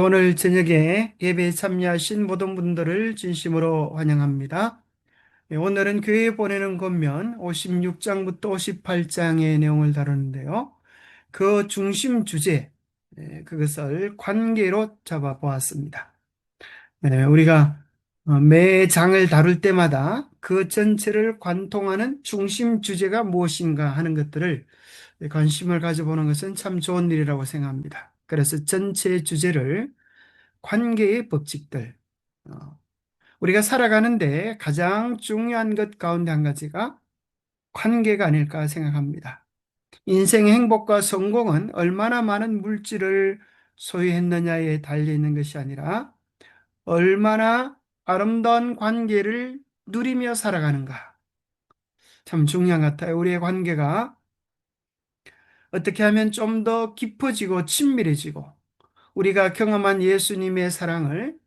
오늘 저녁에 예배에 참여하신 모든 분들을 진심으로 환영합니다. 오늘은 교회에 보내는 권면 56장부터 58장의 내용을 다루는데요. 그 중심 주제, 그것을 관계로 잡아보았습니다. 우리가 매 장을 다룰 때마다 그 전체를 관통하는 중심 주제가 무엇인가 하는 것들을 관심을 가져보는 것은 참 좋은 일이라고 생각합니다. 그래서 전체 주제를 관계의 법칙들, 어, 우리가 살아가는데 가장 중요한 것 가운데 한 가지가 관계가 아닐까 생각합니다. 인생의 행복과 성공은 얼마나 많은 물질을 소유했느냐에 달려 있는 것이 아니라 얼마나 아름다운 관계를 누리며 살아가는가. 참 중요한 것 같아요. 우리의 관계가 어떻게 하면 좀 더 깊어지고 친밀해지고 우리가 경험한 예수님의 사랑을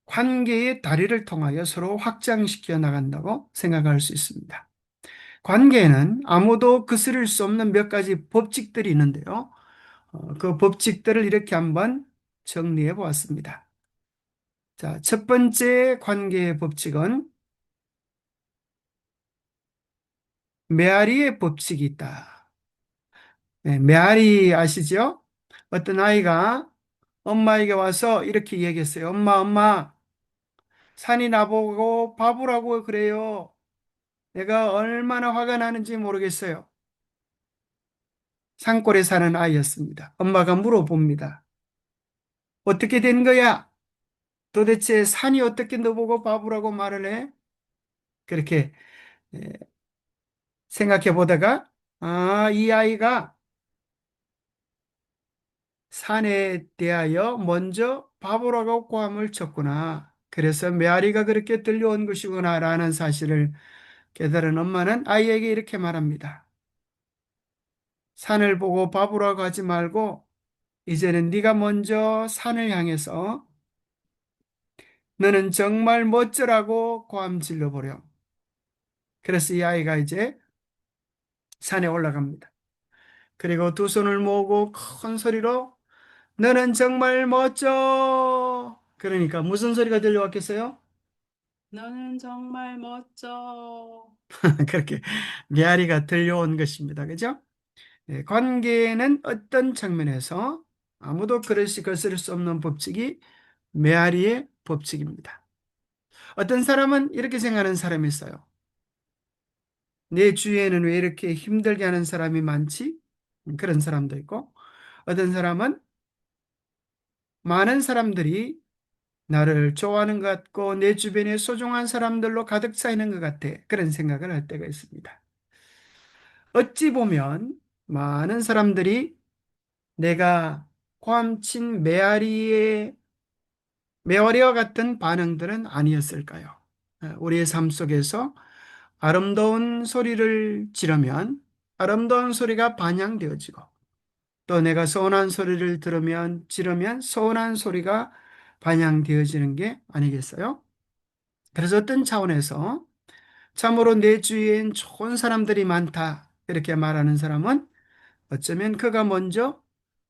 관계의 다리를 통하여 서로 확장시켜 나간다고 생각할 수 있습니다. 관계에는 아무도 거스를 수 없는 몇 가지 법칙들이 있는데요. 그 법칙들을 이렇게 한번 정리해 보았습니다. 자, 첫 번째 관계의 법칙은 메아리의 법칙이 있다. 네, 메아리 아시죠? 어떤 아이가 엄마에게 와서 이렇게 얘기했어요. 엄마, 산이 나보고 바보라고 그래요. 내가 얼마나 화가 나는지 모르겠어요. 산골에 사는 아이였습니다. 엄마가 물어봅니다. 어떻게 된 거야? 도대체 산이 어떻게 너보고 바보라고 말을 해? 그렇게 예, 생각해 보다가 이 아이가 산에 대하여 먼저 바보라고 고함을 쳤구나. 그래서 메아리가 그렇게 들려온 것이구나라는 사실을 깨달은 엄마는 아이에게 이렇게 말합니다. 산을 보고 바보라고 하지 말고 이제는 네가 먼저 산을 향해서 너는 정말 멋져라고 고함 질러보렴. 그래서 이 아이가 이제 산에 올라갑니다. 그리고 두 손을 모으고 큰 소리로 너는 정말 멋져. 그러니까 무슨 소리가 들려왔겠어요? 너는 정말 멋져. 그렇게 메아리가 들려온 것입니다. 그죠? 관계는 어떤 측면에서 아무도 그릇이 거스를 수 없는 법칙이 메아리의 법칙입니다. 어떤 사람은 이렇게 생각하는 사람이 있어요. 내 주위에는 왜 이렇게 힘들게 하는 사람이 많지? 그런 사람도 있고, 어떤 사람은 많은 사람들이 나를 좋아하는 것 같고, 내 주변에 소중한 사람들로 가득 차 있는 것 같아. 그런 생각을 할 때가 있습니다. 어찌 보면 많은 사람들이 내가 괌친 메아리와 같은 반응들은 아니었을까요? 우리의 삶 속에서 아름다운 소리를 지르면 아름다운 소리가 반영되어지고 또 내가 서운한 소리를 지르면 서운한 소리가 반영되어지는 게 아니겠어요? 그래서 어떤 차원에서 참으로 내 주위엔 좋은 사람들이 많다 이렇게 말하는 사람은 어쩌면 그가 먼저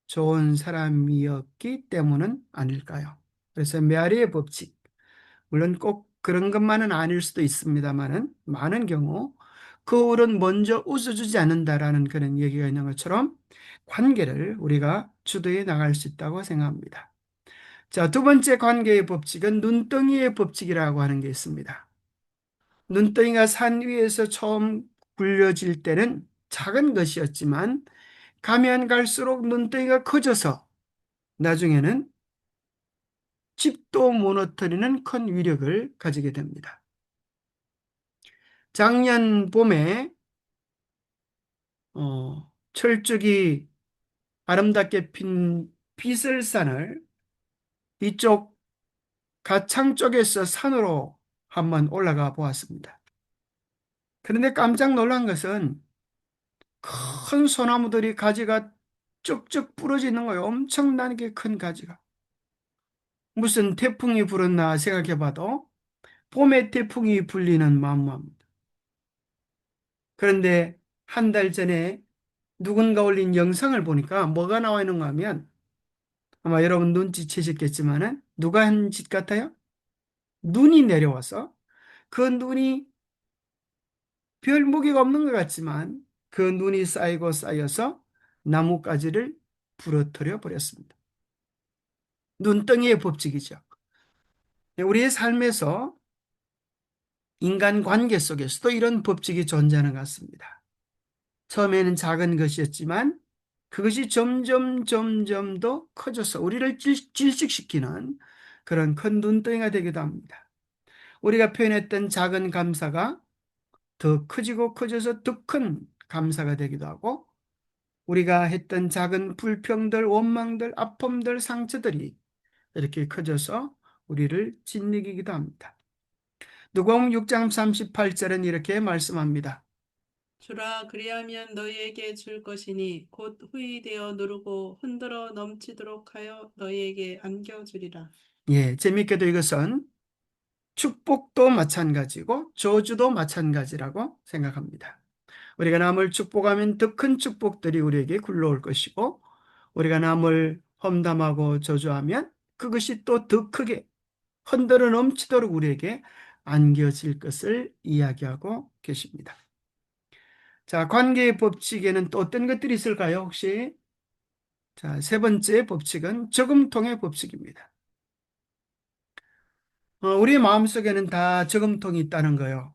좋은 사람이었기 때문은 아닐까요? 그래서 메아리의 법칙, 물론 꼭 그런 것만은 아닐 수도 있습니다만은 많은 경우 그 어른 먼저 웃어주지 않는다라는 그런 얘기가 있는 것처럼 관계를 우리가 주도해 나갈 수 있다고 생각합니다. 자, 두 번째 관계의 법칙은 눈덩이의 법칙이라고 하는 게 있습니다. 눈덩이가 산 위에서 처음 굴려질 때는 작은 것이었지만 가면 갈수록 눈덩이가 커져서 나중에는 집도 무너뜨리는 큰 위력을 가지게 됩니다. 작년 봄에 철쭉이 아름답게 핀 비설산을 이쪽 가창 쪽에서 산으로 한번 올라가 보았습니다. 그런데 깜짝 놀란 것은 큰 소나무들이 가지가 쭉쭉 부러지는 거예요. 엄청나게 큰 가지가. 무슨 태풍이 불었나 생각해 봐도 봄에 태풍이 불리는 마음입니다. 그런데 한 달 전에 누군가 올린 영상을 보니까 뭐가 나와 있는가 하면 아마 여러분 눈치채셨겠지만은 누가 한 짓 같아요? 눈이 내려와서 그 눈이 별 무게가 없는 것 같지만 그 눈이 쌓이고 쌓여서 나뭇가지를 부러뜨려 버렸습니다. 눈덩이의 법칙이죠. 우리의 삶에서 인간 관계 속에서도 이런 법칙이 존재하는 것 같습니다. 처음에는 작은 것이었지만 그것이 점점 더 커져서 우리를 질식시키는 그런 큰 눈덩이가 되기도 합니다. 우리가 표현했던 작은 감사가 더 커지고 커져서 더 큰 감사가 되기도 하고 우리가 했던 작은 불평들, 원망들, 아픔들, 상처들이 이렇게 커져서 우리를 짓이기도 합니다. 누가복음 6장 38절은 이렇게 말씀합니다. 주라 그리하면 너희에게 줄 것이니 곧 후히 되어 누르고 흔들어 넘치도록 하여 너희에게 안겨주리라. 예, 재밌게도 이것은 축복도 마찬가지고 저주도 마찬가지라고 생각합니다. 우리가 남을 축복하면 더 큰 축복들이 우리에게 굴러올 것이고 우리가 남을 험담하고 저주하면 그것이 또 더 크게 흔들어 넘치도록 우리에게 안겨질 것을 이야기하고 계십니다. 자, 관계의 법칙에는 또 어떤 것들이 있을까요, 혹시? 자, 세 번째 법칙은 저금통의 법칙입니다. 우리 마음속에는 다 저금통이 있다는 거예요.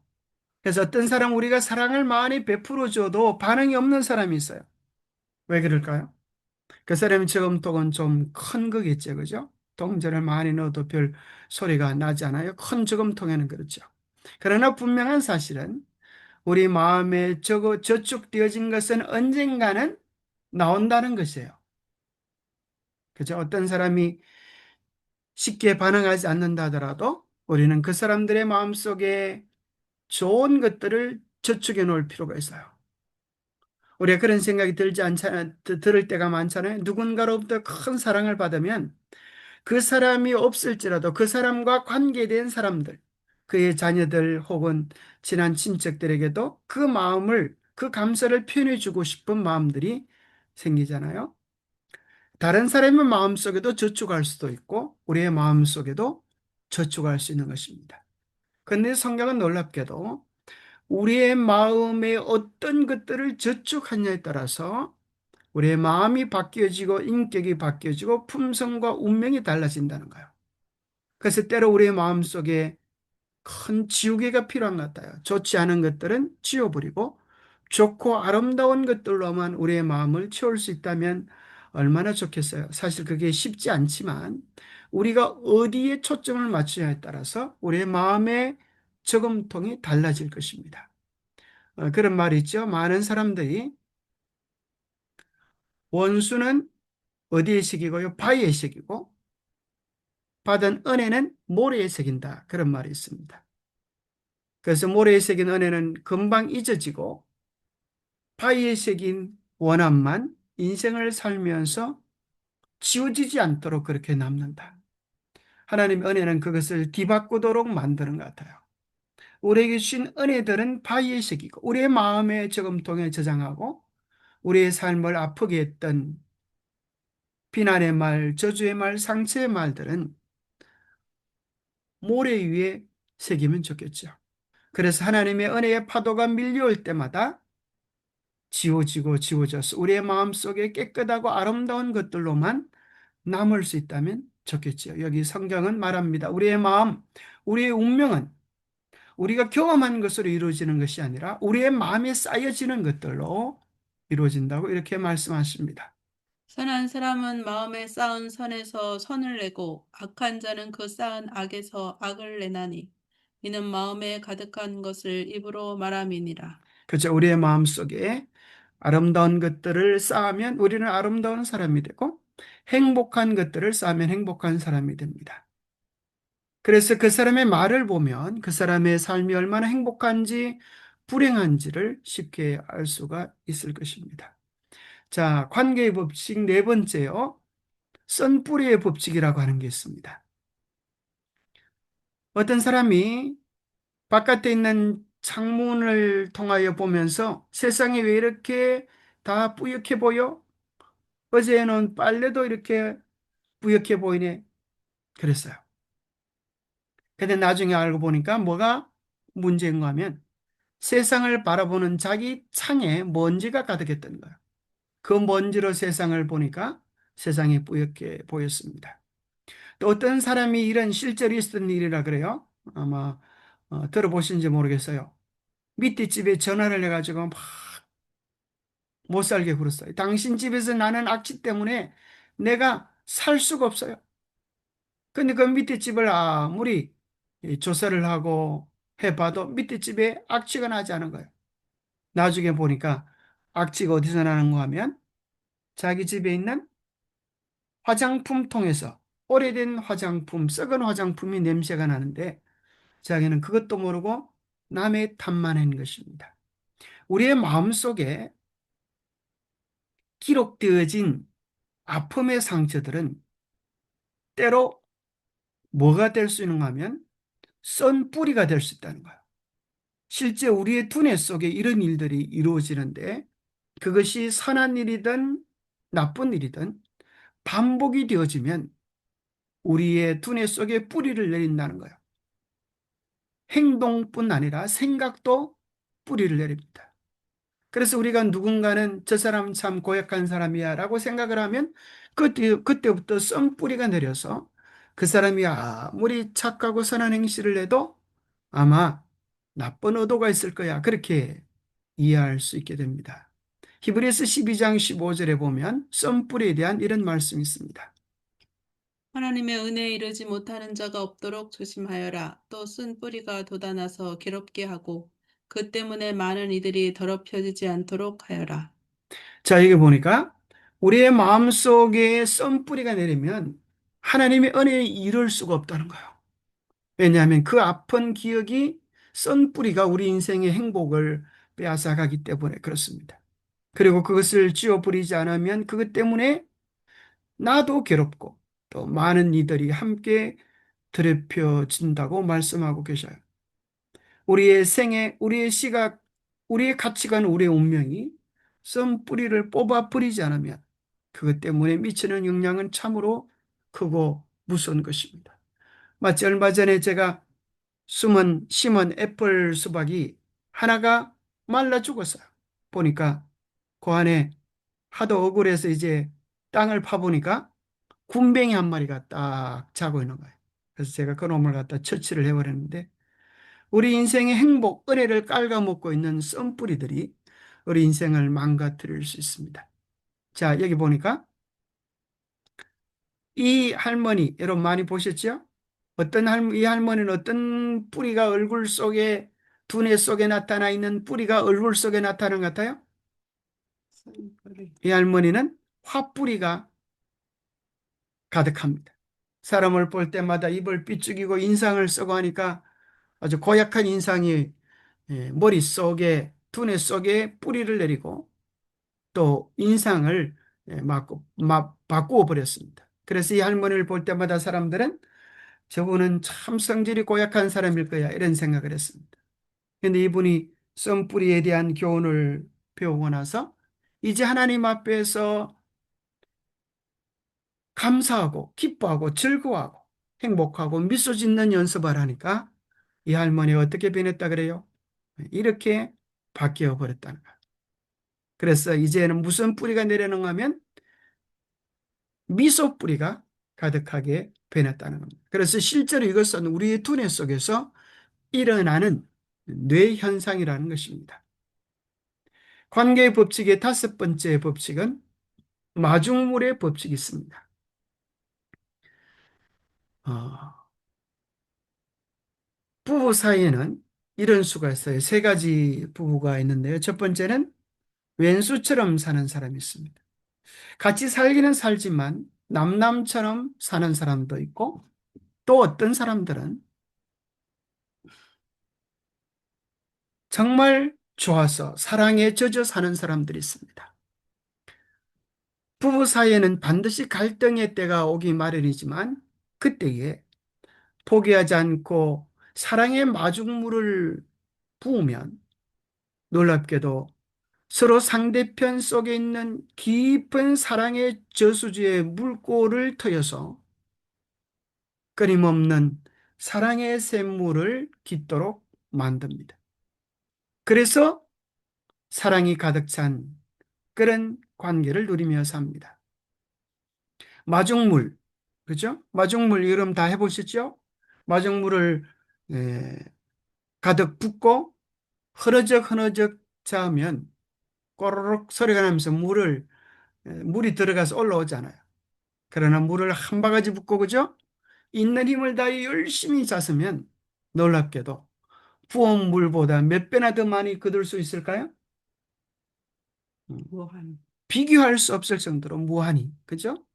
그래서 어떤 사람 우리가 사랑을 많이 베풀어 줘도 반응이 없는 사람이 있어요. 왜 그럴까요? 그 사람의 저금통은 좀 큰 거겠죠, 그죠? 동전을 많이 넣어도 별 소리가 나지 않아요. 큰 저금통에는 그렇죠. 그러나 분명한 사실은 우리 마음에 저축되어진 것은 언젠가는 나온다는 것이에요. 그죠? 어떤 사람이 쉽게 반응하지 않는다 하더라도 우리는 그 사람들의 마음속에 좋은 것들을 저축해 놓을 필요가 있어요. 우리가 그런 생각이 들을 때가 많잖아요. 누군가로부터 큰 사랑을 받으면 그 사람이 없을지라도 그 사람과 관계된 사람들, 그의 자녀들 혹은 친한 친척들에게도 그 마음을, 그 감사를 표현해 주고 싶은 마음들이 생기잖아요. 다른 사람의 마음속에도 저축할 수도 있고 우리의 마음속에도 저축할 수 있는 것입니다. 그런데 성경은 놀랍게도 우리의 마음에 어떤 것들을 저축하냐에 따라서 우리의 마음이 바뀌어지고 인격이 바뀌어지고 품성과 운명이 달라진다는 거예요. 그래서 때로 우리의 마음속에 큰 지우개가 필요한 것 같아요. 좋지 않은 것들은 지워버리고 좋고 아름다운 것들로만 우리의 마음을 채울 수 있다면 얼마나 좋겠어요. 사실 그게 쉽지 않지만 우리가 어디에 초점을 맞추냐에 따라서 우리의 마음의 저금통이 달라질 것입니다. 그런 말이 있죠. 많은 사람들이 원수는 어디에 새기고요? 바위에 새기고 받은 은혜는 모래에 새긴다. 그런 말이 있습니다. 그래서 모래에 새긴 은혜는 금방 잊어지고 바위에 새긴 원함만 인생을 살면서 지워지지 않도록 그렇게 남는다. 하나님의 은혜는 그것을 뒤바꾸도록 만드는 것 같아요. 우리에게 주신 은혜들은 바위에 새기고 우리의 마음의 저금통에 저장하고 우리의 삶을 아프게 했던 비난의 말, 저주의 말, 상처의 말들은 모래 위에 새기면 좋겠죠. 그래서 하나님의 은혜의 파도가 밀려올 때마다 지워져서 우리의 마음속에 깨끗하고 아름다운 것들로만 남을 수 있다면 좋겠지요. 여기 성경은 말합니다. 우리의 마음, 우리의 운명은 우리가 경험한 것으로 이루어지는 것이 아니라 우리의 마음에 쌓여지는 것들로 이루어진다고 이렇게 말씀하십니다. 선한 사람은 마음에 쌓은 선에서 선을 내고 악한 자는 그 쌓은 악에서 악을 내나니 이는 마음에 가득한 것을 입으로 말함이니라. 그렇죠. 우리의 마음속에 아름다운 것들을 쌓으면 우리는 아름다운 사람이 되고 행복한 것들을 쌓으면 행복한 사람이 됩니다. 그래서 그 사람의 말을 보면 그 사람의 삶이 얼마나 행복한지 불행한지를 쉽게 알 수가 있을 것입니다. 자, 관계의 법칙 네 번째요. 썬뿌리의 법칙이라고 하는 게 있습니다. 어떤 사람이 바깥에 있는 창문을 통하여 보면서 세상이 왜 이렇게 다 뿌옇게 보여? 어제는 빨래도 이렇게 뿌옇게 보이네. 그랬어요. 근데 나중에 알고 보니까 뭐가 문제인가 하면 세상을 바라보는 자기 창에 먼지가 가득했던 거예요. 그 먼지로 세상을 보니까 세상이 뿌옇게 보였습니다. 또 어떤 사람이 이런 실제로 있었던 일이라 그래요. 아마 들어보신지 모르겠어요. 밑에 집에 전화를 해가지고 막 못 살게 굴었어요. 당신 집에서 나는 악취 때문에 내가 살 수가 없어요. 근데 그 밑에 집을 아무리 조사를 하고 해봐도 밑에 집에 악취가 나지 않은 거예요. 나중에 보니까 악취가 어디서 나는 거 하면 자기 집에 있는 화장품 통에서 오래된 화장품, 썩은 화장품이 냄새가 나는데 자기는 그것도 모르고 남의 탓만 것입니다. 우리의 마음속에 기록되어진 아픔의 상처들은 때로 뭐가 될 수 있는가 하면 썬 뿌리가 될 수 있다는 거예요. 실제 우리의 두뇌 속에 이런 일들이 이루어지는데 그것이 선한 일이든 나쁜 일이든 반복이 되어지면 우리의 두뇌 속에 뿌리를 내린다는 거예요. 행동뿐 아니라 생각도 뿌리를 내립니다. 그래서 우리가 누군가는 저 사람 참 고약한 사람이야 라고 생각을 하면 그때부터 썬뿌리가 내려서 그 사람이 아무리 착하고 선한 행실을 해도 아마 나쁜 의도가 있을 거야. 그렇게 이해할 수 있게 됩니다. 히브리서 12장 15절에 보면 썬뿌리에 대한 이런 말씀이 있습니다. 하나님의 은혜에 이르지 못하는 자가 없도록 조심하여라. 또 쓴 뿌리가 돋아나서 괴롭게 하고 그 때문에 많은 이들이 더럽혀지지 않도록 하여라. 자, 여기 보니까 우리의 마음속에 썬뿌리가 내리면 하나님의 은혜에 이를 수가 없다는 거예요. 왜냐하면 그 아픈 기억이 썬뿌리가 우리 인생의 행복을 빼앗아가기 때문에 그렇습니다. 그리고 그것을 지워버리지 않으면 그것 때문에 나도 괴롭고 또 많은 이들이 함께 더럽혀진다고 말씀하고 계셔요. 우리의 생애, 우리의 시각, 우리의 가치관, 우리의 운명이 썬뿌리를 뽑아 버리지 않으면 그것 때문에 미치는 영향은 참으로 크고 무서운 것입니다. 마치 얼마 전에 제가 심은 애플 수박이 하나가 말라 죽었어요. 보니까 그 안에 하도 억울해서 이제 땅을 파보니까 군뱅이 한 마리가 딱 자고 있는 거예요. 그래서 제가 그 놈을 갖다 처치를 해버렸는데 우리 인생의 행복, 은혜를 깔아먹고 있는 썬뿌리들이 우리 인생을 망가뜨릴 수 있습니다. 자, 여기 보니까 이 할머니, 여러분 많이 보셨죠? 이 할머니는 어떤 뿌리가 얼굴 속에, 두뇌 속에 나타나 있는 뿌리가 얼굴 속에 나타나는 것 같아요? 이 할머니는 화뿌리가 가득합니다. 사람을 볼 때마다 입을 삐죽이고 인상을 쓰고 하니까 아주 고약한 인상이 머릿속에, 두뇌 속에 뿌리를 내리고 또 인상을 바꾸어 버렸습니다. 그래서 이 할머니를 볼 때마다 사람들은 저분은 참 성질이 고약한 사람일 거야 이런 생각을 했습니다. 그런데 이분이 썬뿌리에 대한 교훈을 배우고 나서 이제 하나님 앞에서 감사하고 기뻐하고 즐거워하고 행복하고 미소 짓는 연습을 하니까 이 할머니가 어떻게 변했다 그래요? 이렇게 바뀌어 버렸다는 거예요. 그래서 이제는 무슨 뿌리가 내려는가 하면 미소 뿌리가 가득하게 변했다는 겁니다. 그래서 실제로 이것은 우리의 두뇌 속에서 일어나는 뇌 현상이라는 것입니다. 관계의 법칙의 다섯 번째 법칙은 마중물의 법칙이 있습니다. 어, 부부 사이에는 이런 수가 있어요. 세 가지 부부가 있는데요. 첫 번째는 왼수처럼 사는 사람이 있습니다. 같이 살기는 살지만 남남처럼 사는 사람도 있고 또 어떤 사람들은 정말 좋아서 사랑에 젖어 사는 사람들이 있습니다. 부부 사이에는 반드시 갈등의 때가 오기 마련이지만 그때에 포기하지 않고 사랑의 마중물을 부으면 놀랍게도 서로 상대편 속에 있는 깊은 사랑의 저수지의 물꼬를 트여서 끊임없는 사랑의 샘물을 깃도록 만듭니다. 그래서 사랑이 가득 찬 그런 관계를 누리며 삽니다. 마중물, 그죠? 마중물 이름 다 해보셨죠? 마중물을 에, 가득 붓고 흐느적 흐느적 저으면 꼬르륵 소리가 나면서 물이 들어가서 올라오잖아요. 그러나 물을 한 바가지 붓고, 그죠? 있는 힘을 다해 열심히 잤으면 놀랍게도 부은 물보다 몇 배나 더 많이 거둘 수 있을까요? 음, 무한. 비교할 수 없을 정도로 무한히, 그죠?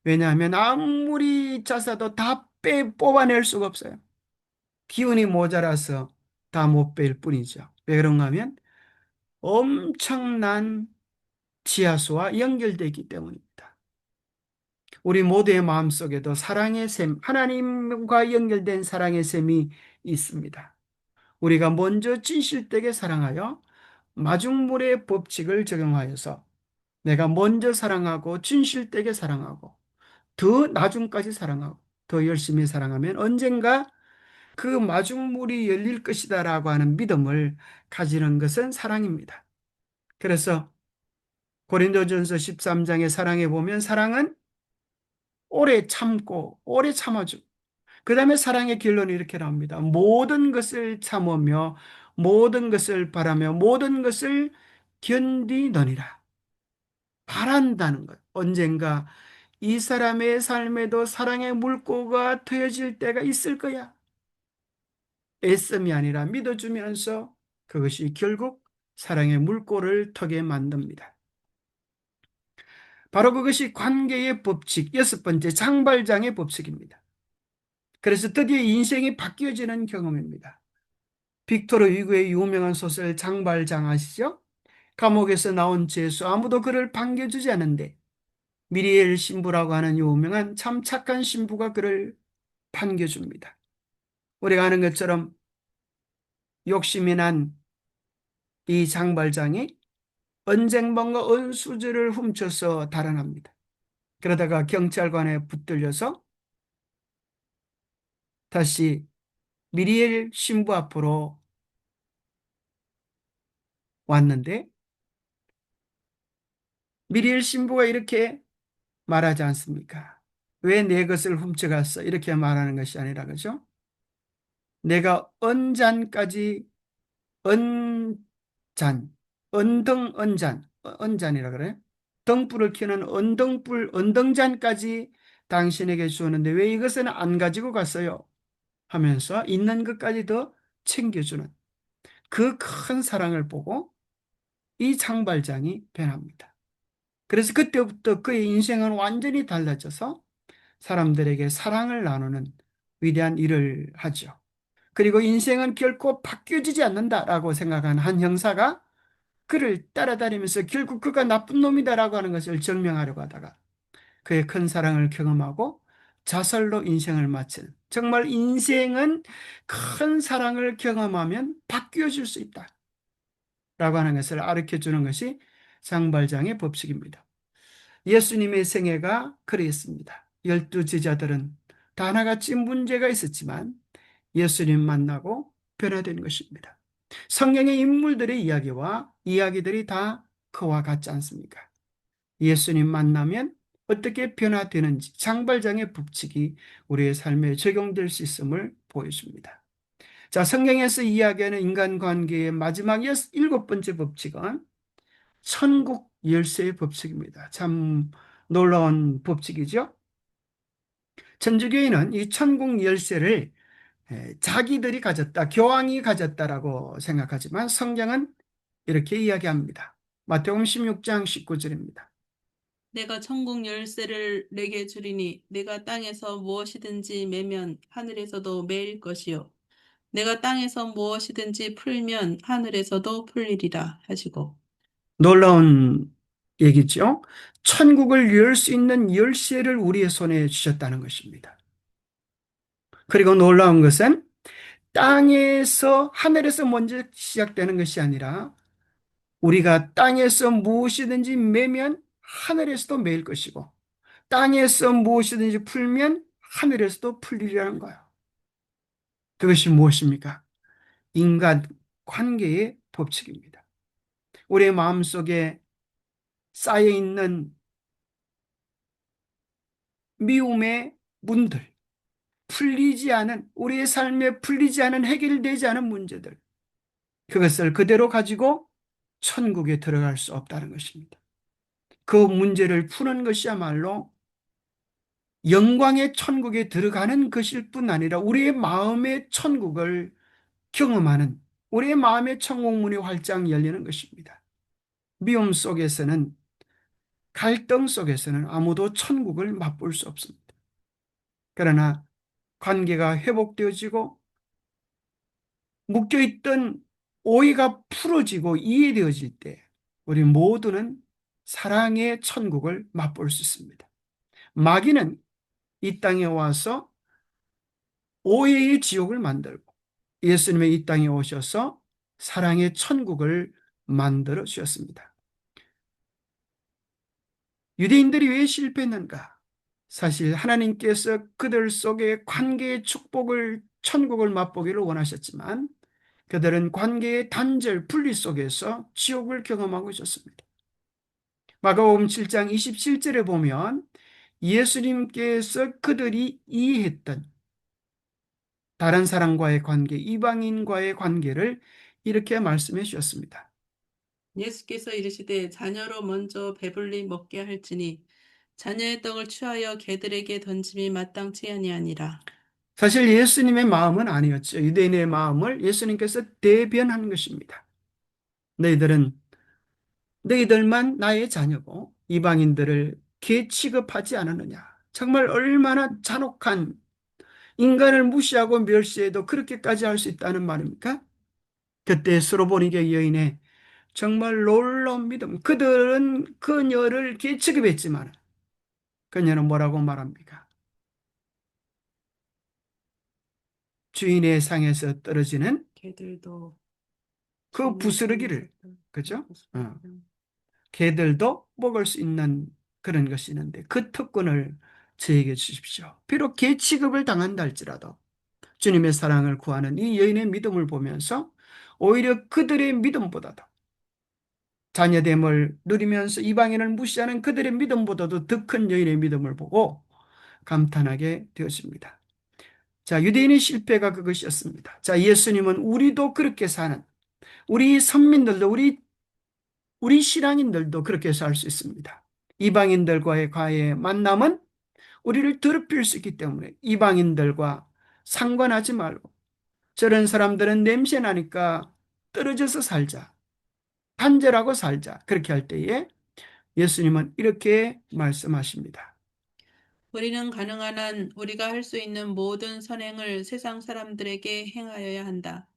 왜냐하면 아무리 짜서도 다 뽑아낼 수가 없어요. 기운이 모자라서 다 못 뺄 뿐이죠. 왜 그런가 하면 엄청난 지하수와 연결되기 때문입니다. 우리 모두의 마음속에도 사랑의 샘, 하나님과 연결된 사랑의 샘이 있습니다. 우리가 먼저 진실되게 사랑하여 마중물의 법칙을 적용하여서 내가 먼저 사랑하고 진실되게 사랑하고 더 나중까지 사랑하고 더 열심히 사랑하면 언젠가 그 마중물이 열릴 것이다라고 하는 믿음을 가지는 것은 사랑입니다. 그래서 고린도전서 13장의 사랑에 보면 사랑은 오래 참고 오래 참아주고 그 다음에 사랑의 결론이 이렇게 나옵니다. 모든 것을 참으며 모든 것을 바라며 모든 것을 견디느니라. 바란다는 것. 언젠가 이 사람의 삶에도 사랑의 물꼬가 트여질 때가 있을 거야. 애씀이 아니라 믿어주면서 그것이 결국 사랑의 물꼬를 터게 만듭니다. 바로 그것이 관계의 법칙, 여섯 번째 장발장의 법칙입니다. 그래서 드디어 인생이 바뀌어지는 경험입니다. 빅토르 위고의 유명한 소설 장발장 아시죠? 감옥에서 나온 죄수 아무도 그를 반겨주지 않는데 미리엘 신부라고 하는 유명한 참 착한 신부가 그를 반겨줍니다. 우리가 아는 것처럼 욕심이 난 이 장발장이 언쟁반과 은수저를 훔쳐서 달아납니다. 그러다가 경찰관에 붙들려서 다시 미리엘 신부 앞으로 왔는데 미리엘 신부가 이렇게 말하지 않습니까? 왜 내 것을 훔쳐갔어? 이렇게 말하는 것이 아니라 그죠? 내가 언잔까지 언잔, 언등 언잔, 언잔이라 그래? 등불을 켜는 언등불, 언등잔까지 당신에게 주었는데 왜 이것은 안 가지고 갔어요? 하면서 있는 것까지 더 챙겨주는 그 큰 사랑을 보고 이 장발장이 변합니다. 그래서 그때부터 그의 인생은 완전히 달라져서 사람들에게 사랑을 나누는 위대한 일을 하죠. 그리고 인생은 결코 바뀌어지지 않는다라고 생각한 한 형사가 그를 따라다니면서 결국 그가 나쁜 놈이다라고 하는 것을 증명하려고 하다가 그의 큰 사랑을 경험하고 자살로 인생을 마치는 정말 인생은 큰 사랑을 경험하면 바뀌어질 수 있다라고 하는 것을 가르쳐 주는 것이 장발장의 법칙입니다. 예수님의 생애가 그랬습니다. 12 제자들은 다 하나같이 문제가 있었지만 예수님 만나고 변화된 것입니다. 성경의 인물들의 이야기와 이야기들이 다 그와 같지 않습니까? 예수님 만나면 어떻게 변화되는지 장발장의 법칙이 우리의 삶에 적용될 수 있음을 보여줍니다. 자, 성경에서 이야기하는 인간관계의 마지막 일곱 번째 법칙은 천국 열쇠의 법칙입니다. 참 놀라운 법칙이죠. 천주교인은 이 천국 열쇠를 자기들이 가졌다, 교황이 가졌다라고 생각하지만 성경은 이렇게 이야기합니다. 마태복음 16장 19절입니다. 내가 천국 열쇠를 내게 주리니 내가 땅에서 무엇이든지 매면 하늘에서도 매일 것이요 내가 땅에서 무엇이든지 풀면 하늘에서도 풀리리라 하시고. 놀라운 얘기죠. 천국을 열 수 있는 열쇠를 우리의 손에 주셨다는 것입니다. 그리고 놀라운 것은 땅에서 하늘에서 먼저 시작되는 것이 아니라 우리가 땅에서 무엇이든지 매면 하늘에서도 매일 것이고 땅에서 무엇이든지 풀면 하늘에서도 풀리라는 거예요. 그것이 무엇입니까? 인간 관계의 법칙입니다. 우리의 마음속에 쌓여 있는 미움의 문들, 풀리지 않은, 우리의 삶에 풀리지 않은, 해결되지 않은 문제들, 그것을 그대로 가지고 천국에 들어갈 수 없다는 것입니다. 그 문제를 푸는 것이야말로 영광의 천국에 들어가는 것일 뿐 아니라 우리의 마음의 천국을 경험하는, 우리의 마음의 천국문이 활짝 열리는 것입니다. 미움 속에서는, 갈등 속에서는 아무도 천국을 맛볼 수 없습니다. 그러나 관계가 회복되어지고 묶여있던 오해가 풀어지고 이해되어질 때 우리 모두는 사랑의 천국을 맛볼 수 있습니다. 마귀는 이 땅에 와서 오해의 지옥을 만들고 예수님의 이 땅에 오셔서 사랑의 천국을 만들어 주셨습니다. 유대인들이 왜 실패했는가? 사실 하나님께서 그들 속에 관계의 축복을, 천국을 맛보기를 원하셨지만 그들은 관계의 단절, 분리 속에서 지옥을 경험하고 있었습니다. 마가복음 7장 27절에 보면 예수님께서 그들이 이해했던 다른 사람과의 관계, 이방인과의 관계를 이렇게 말씀해 주셨습니다. 예수께서 이르시되 자녀로 먼저 배불리 먹게 할지니 자녀의 떡을 취하여 개들에게 던짐이 마땅치 아니하니라. 사실 예수님의 마음은 아니었죠. 유대인의 마음을 예수님께서 대변한 것입니다. 너희들만 나의 자녀고 이방인들을 개 취급하지 않았느냐. 정말 얼마나 잔혹한, 인간을 무시하고 멸시해도 그렇게까지 할 수 있다는 말입니까? 그때 스로보니게 여인의 정말 놀라운 믿음. 그들은 그녀를 개 취급했지만 그녀는 뭐라고 말합니까? 주인의 상에서 떨어지는 개들도 그 주인의 부스러기를, 상에서 그죠? 먹었습니다. 개들도 먹을 수 있는 그런 것이 있는데 그 특권을 저에게 주십시오. 비록 개 취급을 당한다 할지라도 주님의 사랑을 구하는 이 여인의 믿음을 보면서 오히려 그들의 믿음보다도 자녀됨을 누리면서 이방인을 무시하는 그들의 믿음보다도 더 큰 여인의 믿음을 보고 감탄하게 되었습니다. 자, 유대인의 실패가 그것이었습니다. 자, 예수님은 우리도 그렇게 사는, 우리 선민들도, 우리 신앙인들도 그렇게 살 수 있습니다. 이방인들과의 과의 만남은 우리를 더럽힐 수 있기 때문에 이방인들과 상관하지 말고 저런 사람들은 냄새 나니까 떨어져서 살자. 단절하고 살자. 그렇게 할 때에 예수님은 이렇게 말씀하십니다. 우리는 가능한 한 우리가 할 수 있는 모든 선행을 세상 사람들에게 행하여야 한다.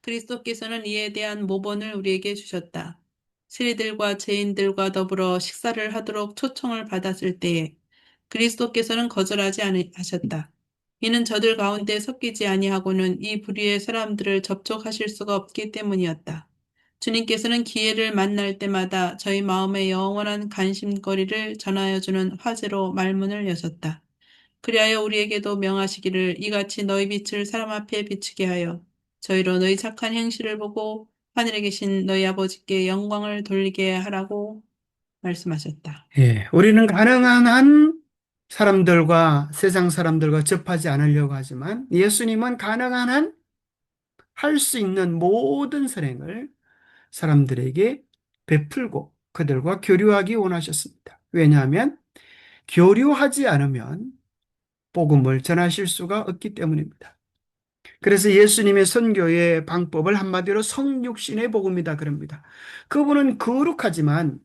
그리스도께서는 이에 대한 모본을 우리에게 주셨다. 세리들과 죄인들과 더불어 식사를 하도록 초청을 받았을 때에 그리스도께서는 거절하지 않으셨다. 이는 저들 가운데 섞이지 아니하고는 이 부류의 사람들을 접촉하실 수가 없기 때문이었다. 주님께서는 기회를 만날 때마다 저희 마음의 영원한 관심거리를 전하여주는 화제로 말문을 여셨다. 그리하여 우리에게도 명하시기를 이같이 너희 빛을 사람 앞에 비추게 하여 저희로 너희 착한 행실을 보고 하늘에 계신 너희 아버지께 영광을 돌리게 하라고 말씀하셨다. 예, 우리는 가능한 한 사람들과 세상 사람들과 접하지 않으려고 하지만 예수님은 가능한 한 할 수 있는 모든 선행을 사람들에게 베풀고 그들과 교류하기 원하셨습니다. 왜냐하면 교류하지 않으면 복음을 전하실 수가 없기 때문입니다. 그래서 예수님의 선교의 방법을 한마디로 성육신의 복음이다 그럽니다. 그분은 거룩하지만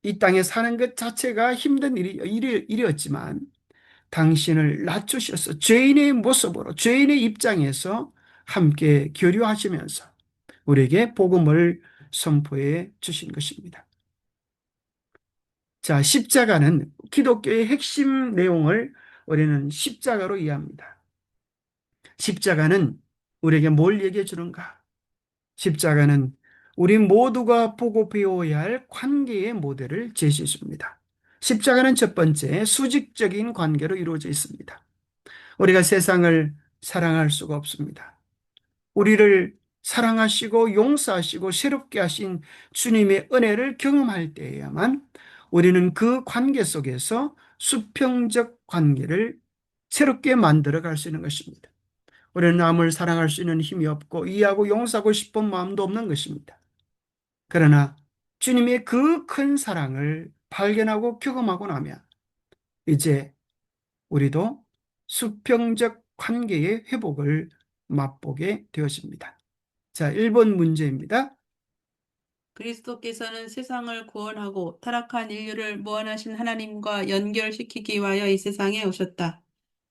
이 땅에 사는 것 자체가 힘든 일이었지만 당신을 낮추셔서 죄인의 모습으로 죄인의 입장에서 함께 교류하시면서 우리에게 복음을 선포해 주신 것입니다. 자, 십자가는 기독교의 핵심 내용을 우리는 십자가로 이해합니다. 십자가는 우리에게 뭘 얘기해 주는가? 십자가는 우리 모두가 보고 배워야 할 관계의 모델을 제시해 줍니다. 십자가는 첫 번째 수직적인 관계로 이루어져 있습니다. 우리가 세상을 사랑할 수가 없습니다. 우리를 사랑하시고 용서하시고 새롭게 하신 주님의 은혜를 경험할 때에야만 우리는 그 관계 속에서 수평적 관계를 새롭게 만들어 갈 수 있는 것입니다. 우리는 남을 사랑할 수 있는 힘이 없고 이해하고 용서하고 싶은 마음도 없는 것입니다. 그러나 주님의 그 큰 사랑을 발견하고 경험하고 나면 이제 우리도 수평적 관계의 회복을 맛보게 되어집니다. 자, 1번 문제입니다. 그리스도께서는 세상을 구원하고 타락한 인류를 무한하신 하나님과 연결시키기 위하여 이 세상에 오셨다.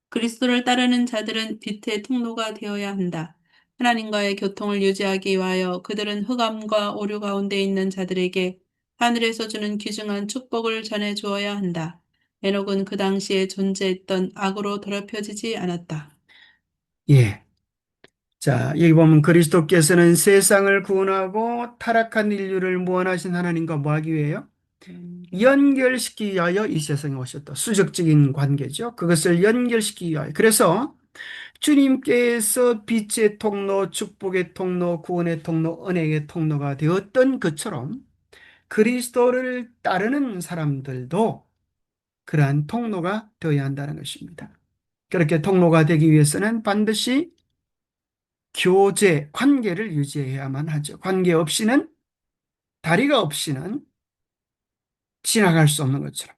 그리스도를 따르는 자들은 빛의 통로가 되어야 한다. 하나님과의 교통을 유지하기 위하여 그들은 흑암과 오류 가운데 있는 자들에게 하늘에서 주는 귀중한 축복을 전해 주어야 한다. 에녹은 그 당시에 존재했던 악으로 더럽혀지지 않았다. 예. 자, 여기 보면 그리스도께서는 세상을 구원하고 타락한 인류를 무한하신 하나님과 뭐 하기 위해요? 연결시키기 위하여 이 세상에 오셨다. 수적적인 관계죠. 그것을 연결시키기 위하여. 그래서 주님께서 빛의 통로, 축복의 통로, 구원의 통로, 은혜의 통로가 되었던 것처럼 그리스도를 따르는 사람들도 그러한 통로가 되어야 한다는 것입니다. 그렇게 통로가 되기 위해서는 반드시 교제, 관계를 유지해야만 하죠. 관계 없이는, 다리가 없이는 지나갈 수 없는 것처럼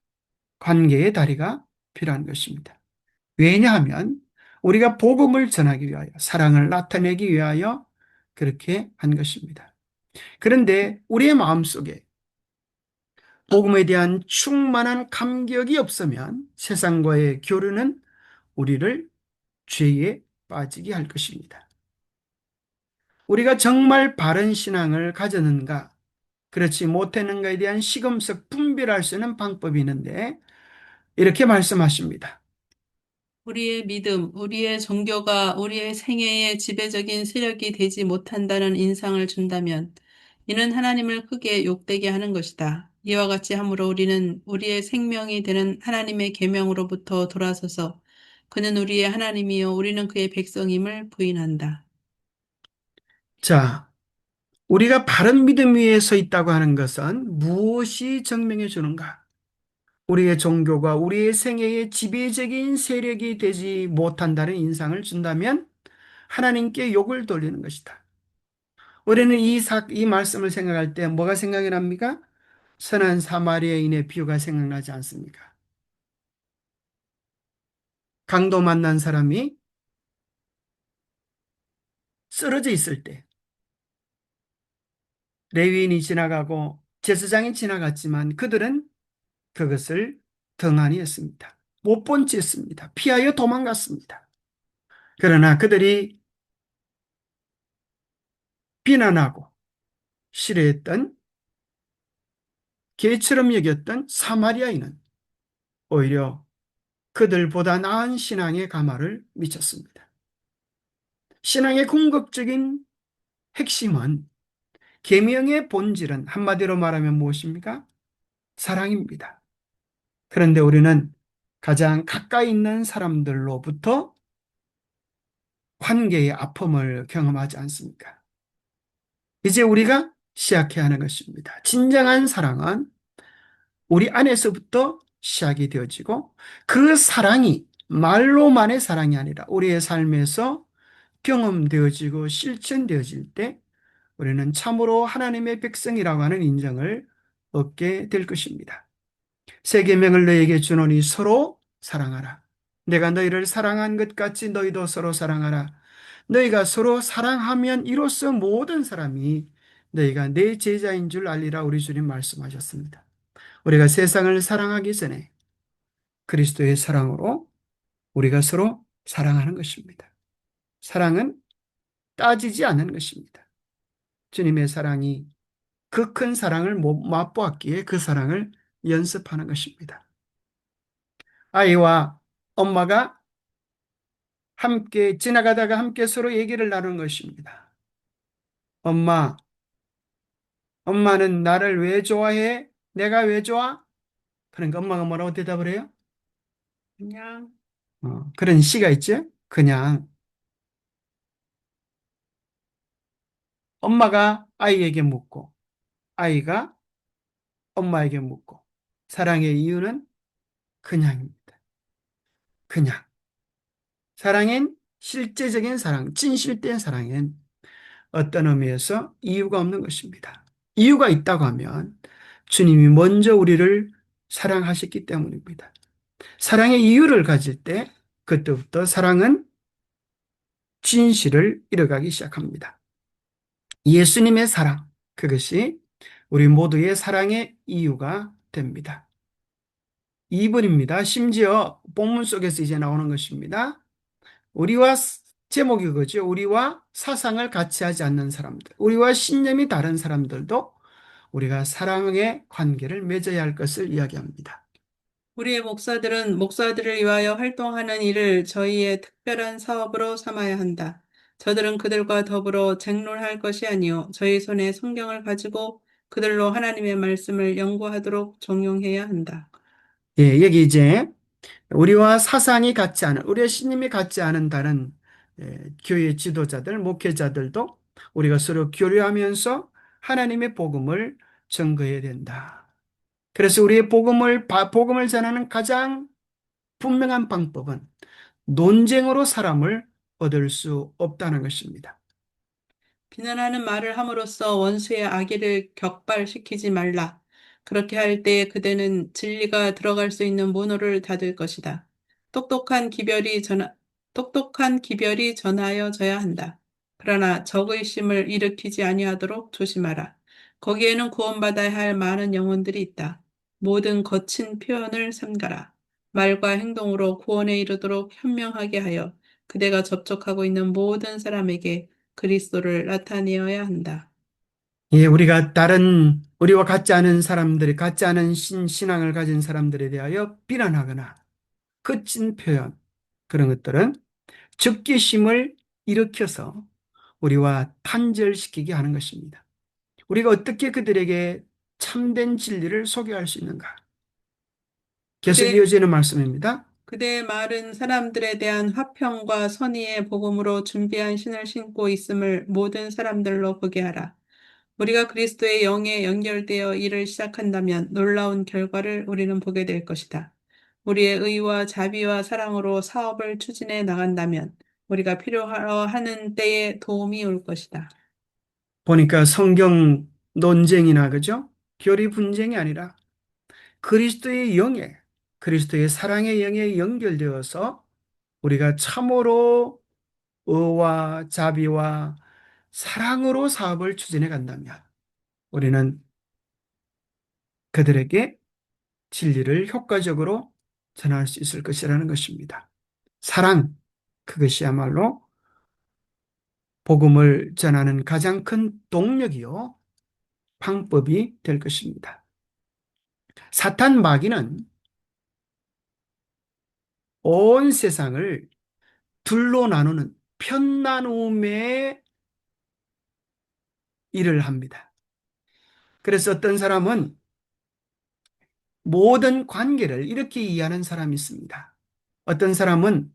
관계의 다리가 필요한 것입니다. 왜냐하면 우리가 복음을 전하기 위하여, 사랑을 나타내기 위하여 그렇게 한 것입니다. 그런데 우리의 마음속에 복음에 대한 충만한 감격이 없으면 세상과의 교류는 우리를 죄에 빠지게 할 것입니다. 우리가 정말 바른 신앙을 가졌는가, 그렇지 못했는가에 대한 시금석 분별할 수 있는 방법이 있는데 이렇게 말씀하십니다. 우리의 믿음, 우리의 종교가 우리의 생애의 지배적인 세력이 되지 못한다는 인상을 준다면 이는 하나님을 크게 욕되게 하는 것이다. 이와 같이 함으로 우리는 우리의 생명이 되는 하나님의 계명으로부터 돌아서서 그는 우리의 하나님이요 우리는 그의 백성임을 부인한다. 자, 우리가 바른 믿음 위에 서 있다고 하는 것은 무엇이 증명해 주는가? 우리의 종교가 우리의 생애의 지배적인 세력이 되지 못한다는 인상을 준다면 하나님께 욕을 돌리는 것이다. 우리는 이 말씀을 생각할 때 뭐가 생각이 납니까? 선한 사마리아인의 비유가 생각나지 않습니까? 강도 만난 사람이 쓰러져 있을 때 레위인이 지나가고 제사장이 지나갔지만 그들은 그것을 등한히 했습니다. 못 본 채 했습니다. 피하여 도망갔습니다. 그러나 그들이 비난하고 싫어했던 개처럼 여겼던 사마리아인은 오히려 그들보다 나은 신앙의 가마를 미쳤습니다. 신앙의 궁극적인 핵심은 계명의 본질은 한마디로 말하면 무엇입니까? 사랑입니다. 그런데 우리는 가장 가까이 있는 사람들로부터 관계의 아픔을 경험하지 않습니까? 이제 우리가 시작해야 하는 것입니다. 진정한 사랑은 우리 안에서부터 시작이 되어지고 그 사랑이 말로만의 사랑이 아니라 우리의 삶에서 경험되어지고 실천되어질 때 우리는 참으로 하나님의 백성이라고 하는 인정을 얻게 될 것입니다. 새 계명을 너희에게 주노니 서로 사랑하라. 내가 너희를 사랑한 것 같이 너희도 서로 사랑하라. 너희가 서로 사랑하면 이로써 모든 사람이 너희가 내 제자인 줄 알리라 우리 주님 말씀하셨습니다. 우리가 세상을 사랑하기 전에 그리스도의 사랑으로 우리가 서로 사랑하는 것입니다. 사랑은 따지지 않는 것입니다. 주님의 사랑이 그 큰 사랑을 맛보았기에 그 사랑을 연습하는 것입니다. 아이와 엄마가 함께 지나가다가 함께 서로 얘기를 나누는 것입니다. 엄마, 엄마는 나를 왜 좋아해? 내가 왜 좋아? 그러니까 엄마가 뭐라고 대답을 해요? 그냥 그런 시가 있죠? 그냥 엄마가 아이에게 묻고 아이가 엄마에게 묻고 사랑의 이유는 그냥입니다. 그냥. 사랑엔 실제적인 사랑, 진실된 사랑엔 어떤 의미에서 이유가 없는 것입니다. 이유가 있다고 하면 주님이 먼저 우리를 사랑하셨기 때문입니다. 사랑의 이유를 가질 때 그때부터 사랑은 진실을 잃어가기 시작합니다. 예수님의 사랑, 그것이 우리 모두의 사랑의 이유가 됩니다. 2번입니다. 심지어 본문 속에서 이제 나오는 것입니다. 우리와 제목이 그거죠. 우리와 사상을 같이 하지 않는 사람들, 우리와 신념이 다른 사람들도 우리가 사랑의 관계를 맺어야 할 것을 이야기합니다. 우리의 목사들은 목사들을 위하여 활동하는 일을 저희의 특별한 사업으로 삼아야 한다. 저들은 그들과 더불어 쟁론할 것이 아니요 저희 손에 성경을 가지고 그들로 하나님의 말씀을 연구하도록 종용해야 한다. 예, 여기 이제 우리와 사상이 같지 않은, 우리의 신념이 같지 않은 다른 교회 지도자들, 목회자들도 우리가 서로 교류하면서 하나님의 복음을 전거해야 된다. 그래서 우리의 복음을 전하는 가장 분명한 방법은 논쟁으로 사람을 얻을 수 없다는 것입니다. 비난하는 말을 함으로써 원수의 악의를 격발시키지 말라. 그렇게 할 때 그대는 진리가 들어갈 수 있는 문호를 닫을 것이다. 똑똑한 기별이 전, 똑똑한 기별이 전하여져야 한다. 그러나 적의심을 일으키지 아니하도록 조심하라. 거기에는 구원받아야 할 많은 영혼들이 있다. 모든 거친 표현을 삼가라. 말과 행동으로 구원에 이르도록 현명하게 하여 그대가 접촉하고 있는 모든 사람에게 그리스도를 나타내어야 한다. 예, 우리와 같지 않은 사람들이, 같지 않은 신앙을 가진 사람들에 대하여 비난하거나 거친 표현, 그런 것들은 적개심을 일으켜서 우리와 단절시키게 하는 것입니다. 우리가 어떻게 그들에게 참된 진리를 소개할 수 있는가? 계속 그대, 이어지는 말씀입니다. 그대의 말은 사람들에 대한 화평과 선의의 복음으로 준비한 신을 신고 있음을 모든 사람들로 보게 하라. 우리가 그리스도의 영에 연결되어 일을 시작한다면 놀라운 결과를 우리는 보게 될 것이다. 우리의 의와 자비와 사랑으로 사업을 추진해 나간다면 우리가 필요하는 때에 도움이 올 것이다. 보니까 성경 논쟁이나 그죠? 교리 분쟁이 아니라 그리스도의 영에, 그리스도의 사랑의 영에 연결되어서 우리가 참으로 의와 자비와 사랑으로 사업을 추진해 간다면 우리는 그들에게 진리를 효과적으로 전할 수 있을 것이라는 것입니다. 사랑, 그것이야말로 복음을 전하는 가장 큰 동력이요, 방법이 될 것입니다. 사탄 마귀는 온 세상을 둘로 나누는 편나눔의 일을 합니다. 그래서 어떤 사람은 모든 관계를 이렇게 이해하는 사람이 있습니다. 어떤 사람은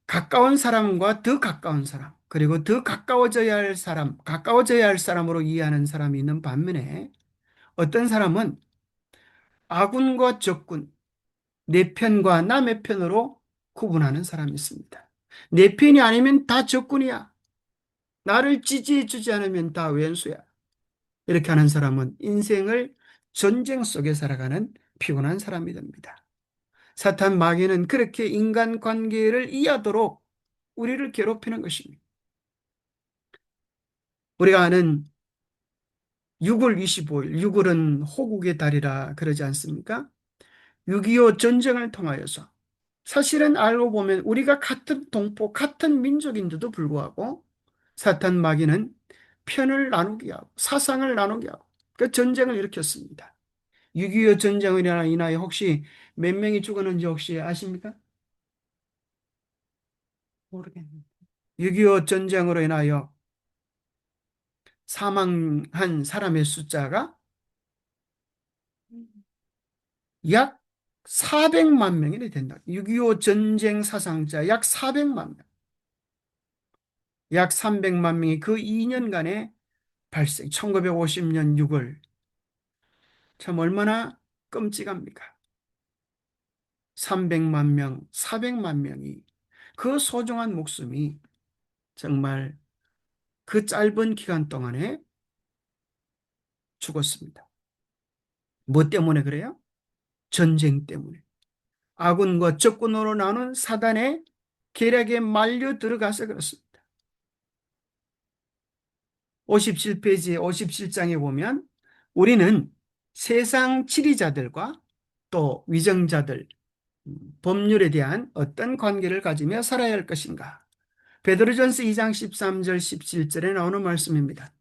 가까운 사람과 더 가까운 사람, 그리고 더 가까워져야 할 사람으로 이해하는 사람이 있는 반면에 어떤 사람은 아군과 적군, 내 편과 남의 편으로 구분하는 사람이 있습니다. 내 편이 아니면 다 적군이야. 나를 지지해 주지 않으면 다 왼수야. 이렇게 하는 사람은 인생을 전쟁 속에 살아가는 피곤한 사람이 됩니다. 사탄 마귀는 그렇게 인간 관계를 이해하도록 우리를 괴롭히는 것입니다. 우리가 아는 6월 25일, 6월은 호국의 달이라 그러지 않습니까? 6.25 전쟁을 통하여서 사실은 알고 보면 우리가 같은 동포, 같은 민족인데도 불구하고 사탄 마귀는 편을 나누게 하고 사상을 나누게 하고 그 전쟁을 일으켰습니다. 6.25 전쟁을 인하여 혹시 몇 명이 죽었는지 혹시 아십니까? 모르겠네. 6.25 전쟁으로 인하여 사망한 사람의 숫자가 약 400만 명이 된다. 6.25 전쟁 사상자 약 400만 명, 약 300만 명이 그 2년간에 발생, 1950년 6월. 참 얼마나 끔찍합니까? 300만 명, 400만 명이 그 소중한 목숨이 정말 그 짧은 기간 동안에 죽었습니다. 뭐 때문에 그래요? 전쟁 때문에. 아군과 적군으로 나눈 사단의 계략에 말려 들어가서 그렇습니다. 57페이지 57장에 보면 우리는 세상 치리자들과 또 위정자들, 법률에 대한 어떤 관계를 가지며 살아야 할 것인가? 베드로전서 2장 13절 17절에 나오는 말씀입니다.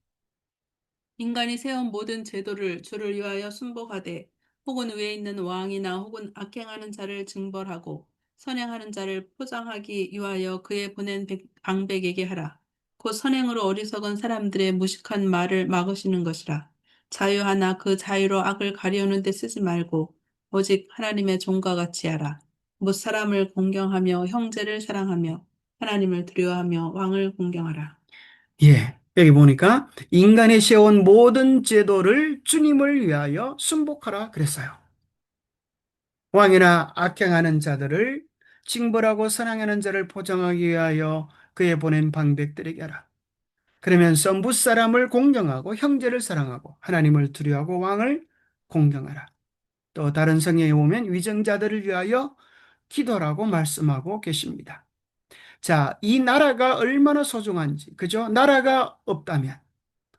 인간이 세운 모든 제도를 주를 위하여 순복하되 혹은 위에 있는 왕이나 혹은 악행하는 자를 징벌하고 선행하는 자를 포장하기 위하여 그의 보낸 방백에게 하라. 곧 선행으로 어리석은 사람들의 무식한 말을 막으시는 것이라. 자유하나 그 자유로 악을 가리우는 데 쓰지 말고 오직 하나님의 종과 같이 하라. 못 사람을 공경하며 형제를 사랑하며 하나님을 두려워하며 왕을 공경하라. 예, 여기 보니까 인간이 세운 모든 제도를 주님을 위하여 순복하라 그랬어요. 왕이나 악행하는 자들을 징벌하고 선행하는 자를 포장하기 위하여 그의 보낸 방백들에게 하라. 그러면서 무사람을 공경하고 형제를 사랑하고 하나님을 두려워하고 왕을 공경하라. 또 다른 성경에 보면 위정자들을 위하여 기도라고 말씀하고 계십니다. 자, 이 나라가 얼마나 소중한지, 그죠? 나라가 없다면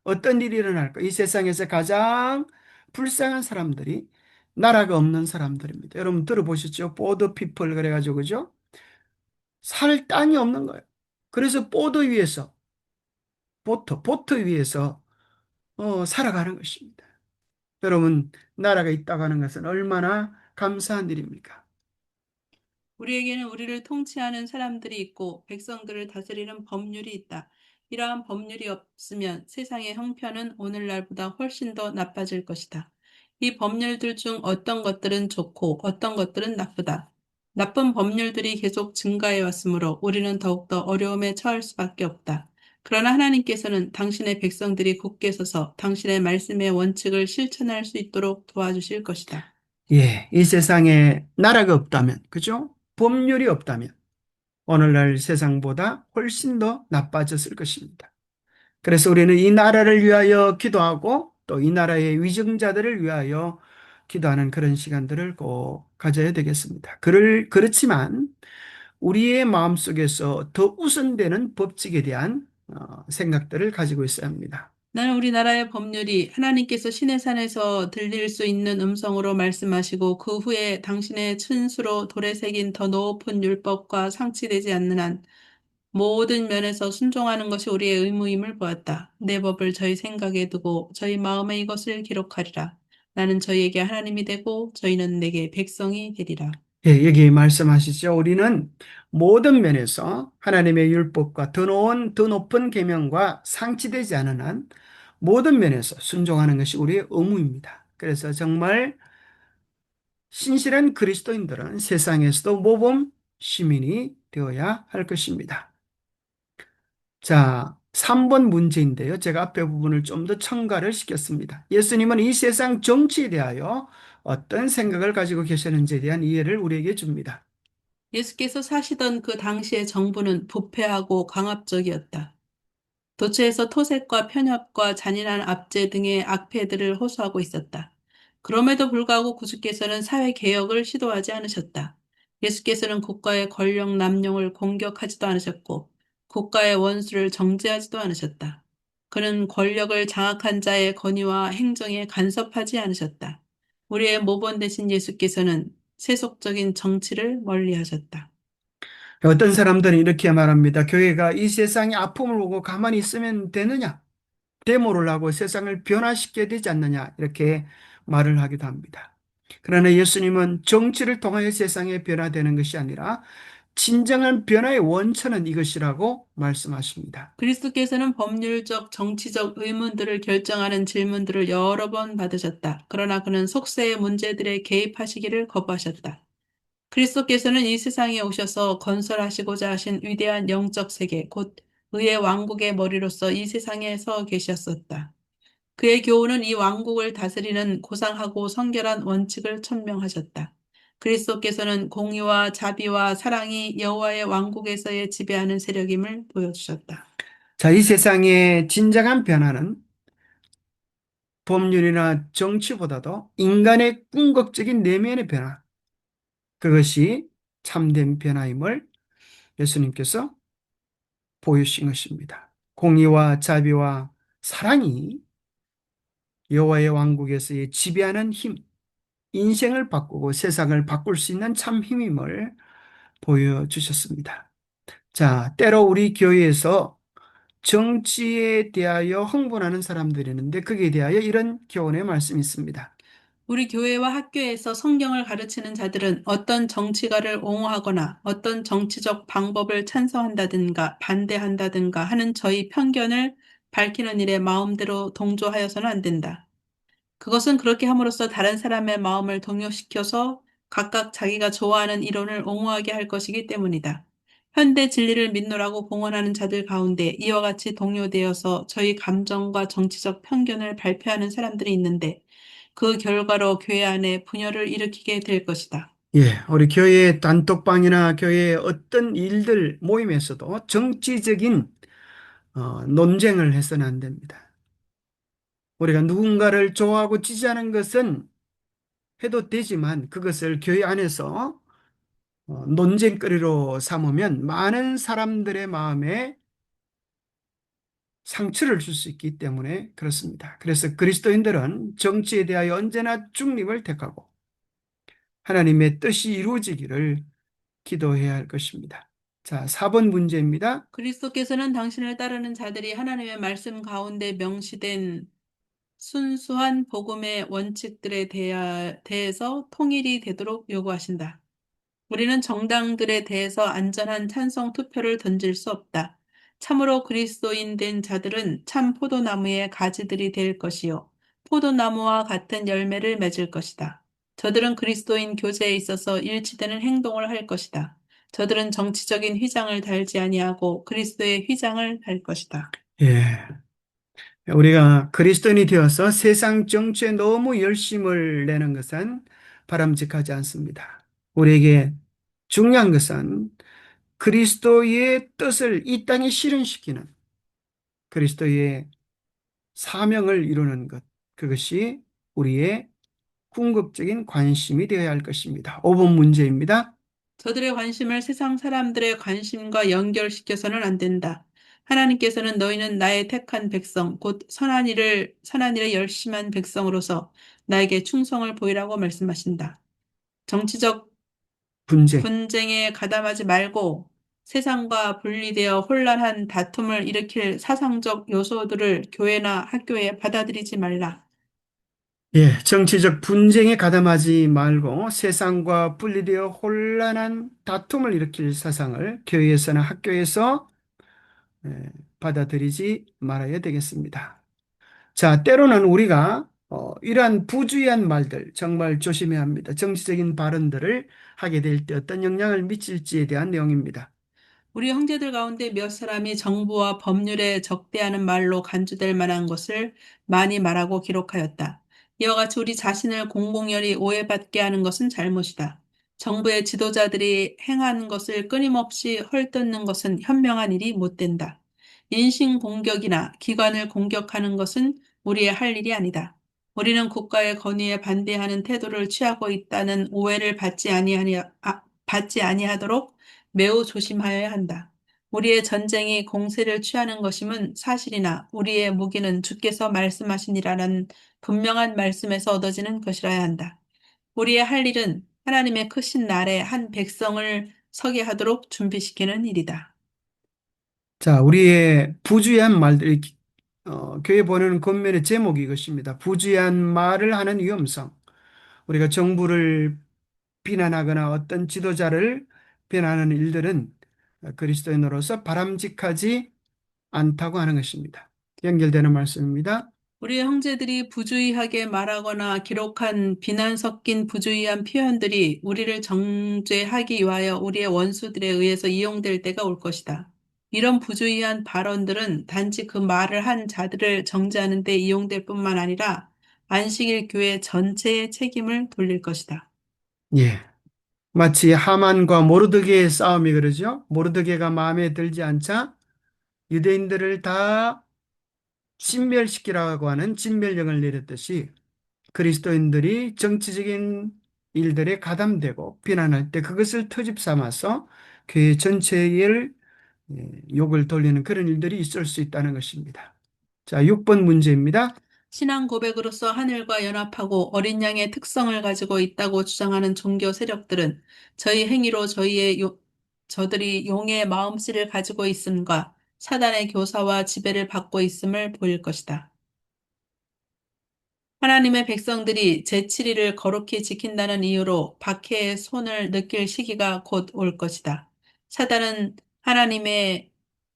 어떤 일이 일어날까? 이 세상에서 가장 불쌍한 사람들이 나라가 없는 사람들입니다. 여러분 들어보셨죠? 보드 피플 그래가지고, 그죠? 살 땅이 없는 거예요. 그래서 보드 위에서, 보트 위에서 살아가는 것입니다. 여러분, 나라가 있다고 하는 것은 얼마나 감사한 일입니까? 우리에게는 우리를 통치하는 사람들이 있고 백성들을 다스리는 법률이 있다. 이러한 법률이 없으면 세상의 형편은 오늘날보다 훨씬 더 나빠질 것이다. 이 법률들 중 어떤 것들은 좋고 어떤 것들은 나쁘다. 나쁜 법률들이 계속 증가해 왔으므로 우리는 더욱더 어려움에 처할 수밖에 없다. 그러나 하나님께서는 당신의 백성들이 굳게 서서 당신의 말씀의 원칙을 실천할 수 있도록 도와주실 것이다. 예, 이 세상에 나라가 없다면, 그죠? 법률이 없다면 오늘날 세상보다 훨씬 더 나빠졌을 것입니다. 그래서 우리는 이 나라를 위하여 기도하고 또 이 나라의 위정자들을 위하여 기도하는 그런 시간들을 꼭 가져야 되겠습니다. 그렇지만 우리의 마음속에서 더 우선되는 법칙에 대한 생각들을 가지고 있어야 합니다. 나는 우리나라의 법률이 하나님께서 시내 산에서 들릴 수 있는 음성으로 말씀하시고 그 후에 당신의 친수로 돌에 새긴 더 높은 율법과 상치되지 않는 한 모든 면에서 순종하는 것이 우리의 의무임을 보았다. 내 법을 저희 생각에 두고 저희 마음에 이것을 기록하리라. 나는 저희에게 하나님이 되고 저희는 내게 백성이 되리라. 예, 여기 말씀하시죠. 우리는 모든 면에서 하나님의 율법과 더 높은 계명과 상치되지 않은 한 모든 면에서 순종하는 것이 우리의 의무입니다. 그래서 정말 신실한 그리스도인들은 세상에서도 모범 시민이 되어야 할 것입니다. 자, 3번 문제인데요. 제가 앞에 부분을 좀 더 첨가를 시켰습니다. 예수님은 이 세상 정치에 대하여 어떤 생각을 가지고 계시는지에 대한 이해를 우리에게 줍니다. 예수께서 사시던 그 당시의 정부는 부패하고 강압적이었다. 도처에서 토색과 편협과 잔인한 압제 등의 악패들을 호소하고 있었다. 그럼에도 불구하고 구주께서는 사회 개혁을 시도하지 않으셨다. 예수께서는 국가의 권력 남용을 공격하지도 않으셨고 국가의 원수를 정죄하지도 않으셨다. 그는 권력을 장악한 자의 건의와 행정에 간섭하지 않으셨다. 우리의 모본 되신 예수께서는 세속적인 정치를 멀리하셨다. 어떤 사람들은 이렇게 말합니다. 교회가 이 세상의 아픔을 보고 가만히 있으면 되느냐? 데모를 하고 세상을 변화시켜야 되지 않느냐? 이렇게 말을 하기도 합니다. 그러나 예수님은 정치를 통하여 세상에 변화되는 것이 아니라 진정한 변화의 원천은 이것이라고 말씀하십니다. 그리스도께서는 법률적, 정치적 의문들을 결정하는 질문들을 여러 번 받으셨다. 그러나 그는 속세의 문제들에 개입하시기를 거부하셨다. 그리스도께서는 이 세상에 오셔서 건설하시고자 하신 위대한 영적 세계, 곧 의의 왕국의 머리로서 이 세상에 서 계셨었다. 그의 교훈은 이 왕국을 다스리는 고상하고 성결한 원칙을 천명하셨다. 그리스도께서는 공의와 자비와 사랑이 여호와의 왕국에서의 지배하는 세력임을 보여주셨다. 자, 이 세상의 진정한 변화는 법률이나 정치보다도 인간의 궁극적인 내면의 변화, 그것이 참된 변화임을 예수님께서 보여주신 것입니다. 공의와 자비와 사랑이 여호와의 왕국에서의 지배하는 힘, 인생을 바꾸고 세상을 바꿀 수 있는 참 힘임을 보여주셨습니다. 자, 때로 우리 교회에서 정치에 대하여 흥분하는 사람들이 있는데 거기에 대하여 이런 교훈의 말씀이 있습니다. 우리 교회와 학교에서 성경을 가르치는 자들은 어떤 정치가를 옹호하거나 어떤 정치적 방법을 찬성한다든가 반대한다든가 하는 저희 편견을 밝히는 일에 마음대로 동조하여서는 안 된다. 그것은 그렇게 함으로써 다른 사람의 마음을 동요시켜서 각각 자기가 좋아하는 이론을 옹호하게 할 것이기 때문이다. 현대 진리를 믿노라고 공언하는 자들 가운데 이와 같이 동요되어서 저희 감정과 정치적 편견을 발표하는 사람들이 있는데 그 결과로 교회 안에 분열을 일으키게 될 것이다. 예, 우리 교회 단톡방이나 교회의 어떤 일들 모임에서도 정치적인 논쟁을 해서는 안 됩니다. 우리가 누군가를 좋아하고 지지하는 것은 해도 되지만 그것을 교회 안에서 논쟁거리로 삼으면 많은 사람들의 마음에 상처를 줄 수 있기 때문에 그렇습니다. 그래서 그리스도인들은 정치에 대하여 언제나 중립을 택하고 하나님의 뜻이 이루어지기를 기도해야 할 것입니다. 자, 4번 문제입니다. 그리스도께서는 당신을 따르는 자들이 하나님의 말씀 가운데 명시된 순수한 복음의 원칙들에 대해서 통일이 되도록 요구하신다. 우리는 정당들에 대해서 안전한 찬성 투표를 던질 수 없다. 참으로 그리스도인 된 자들은 참 포도나무의 가지들이 될 것이요. 포도나무와 같은 열매를 맺을 것이다. 저들은 그리스도인 교제에 있어서 일치되는 행동을 할 것이다. 저들은 정치적인 휘장을 달지 아니하고 그리스도의 휘장을 달 것이다. 예, 우리가 그리스도인이 되어서 세상 정치에 너무 열심을 내는 것은 바람직하지 않습니다. 우리에게 중요한 것은 그리스도의 뜻을 이 땅에 실현시키는 그리스도의 사명을 이루는 것, 그것이 우리의 궁극적인 관심이 되어야 할 것입니다. 5번 문제입니다. 저들의 관심을 세상 사람들의 관심과 연결시켜서는 안 된다. 하나님께서는 너희는 나의 택한 백성, 곧 선한 일에 열심한 백성으로서 나에게 충성을 보이라고 말씀하신다. 정치적 분쟁. 분쟁에 가담하지 말고 세상과 분리되어 혼란한 다툼을 일으킬 사상적 요소들을 교회나 학교에 받아들이지 말라. 예, 정치적 분쟁에 가담하지 말고 세상과 분리되어 혼란한 다툼을 일으킬 사상을 교회에서나 학교에서 예, 받아들이지 말아야 되겠습니다. 자, 때로는 우리가 이러한 부주의한 말들 정말 조심해야 합니다. 정치적인 발언들을 하게 될 때 어떤 영향을 미칠지에 대한 내용입니다. 우리 형제들 가운데 몇 사람이 정부와 법률에 적대하는 말로 간주될 만한 것을 많이 말하고 기록하였다. 이와 같이 우리 자신을 공공연히 오해받게 하는 것은 잘못이다. 정부의 지도자들이 행한 것을 끊임없이 헐뜯는 것은 현명한 일이 못 된다. 인신 공격이나 기관을 공격하는 것은 우리의 할 일이 아니다. 우리는 국가의 건의에 반대하는 태도를 취하고 있다는 오해를 받지 아니하도록 매우 조심하여야 한다. 우리의 전쟁이 공세를 취하는 것임은 사실이나 우리의 무기는 주께서 말씀하시니라는 분명한 말씀에서 얻어지는 것이라야 한다. 우리의 할 일은 하나님의 크신 날에 한 백성을 서게 하도록 준비시키는 일이다. 자, 우리의 부주의한 말들이 교회 보내는 권면의 제목이 이것입니다. 부주의한 말을 하는 위험성. 우리가 정부를 비난하거나 어떤 지도자를 비난하는 일들은 그리스도인으로서 바람직하지 않다고 하는 것입니다. 연결되는 말씀입니다. 우리 형제들이 부주의하게 말하거나 기록한 비난 섞인 부주의한 표현들이 우리를 정죄하기 위하여 우리의 원수들에 의해서 이용될 때가 올 것이다. 이런 부주의한 발언들은 단지 그 말을 한 자들을 정죄하는 데 이용될 뿐만 아니라 안식일 교회 전체의 책임을 돌릴 것이다. 예. 마치 하만과 모르드게의 싸움이 그러죠. 모르드게가 마음에 들지 않자 유대인들을 다 진멸시키라고 하는 진멸령을 내렸듯이 그리스도인들이 정치적인 일들에 가담되고 비난할 때 그것을 터집 삼아서 교회 전체의 욕을 돌리는 그런 일들이 있을 수 있다는 것입니다. 자, 6번 문제입니다. 신앙 고백으로서 하늘과 연합하고 어린 양의 특성을 가지고 있다고 주장하는 종교 세력들은 저희 행위로 저들이 용의 마음씨를 가지고 있음과 사단의 교사와 지배를 받고 있음을 보일 것이다. 하나님의 백성들이 제7일을 거룩히 지킨다는 이유로 박해의 손을 느낄 시기가 곧 올 것이다. 사단은 하나님의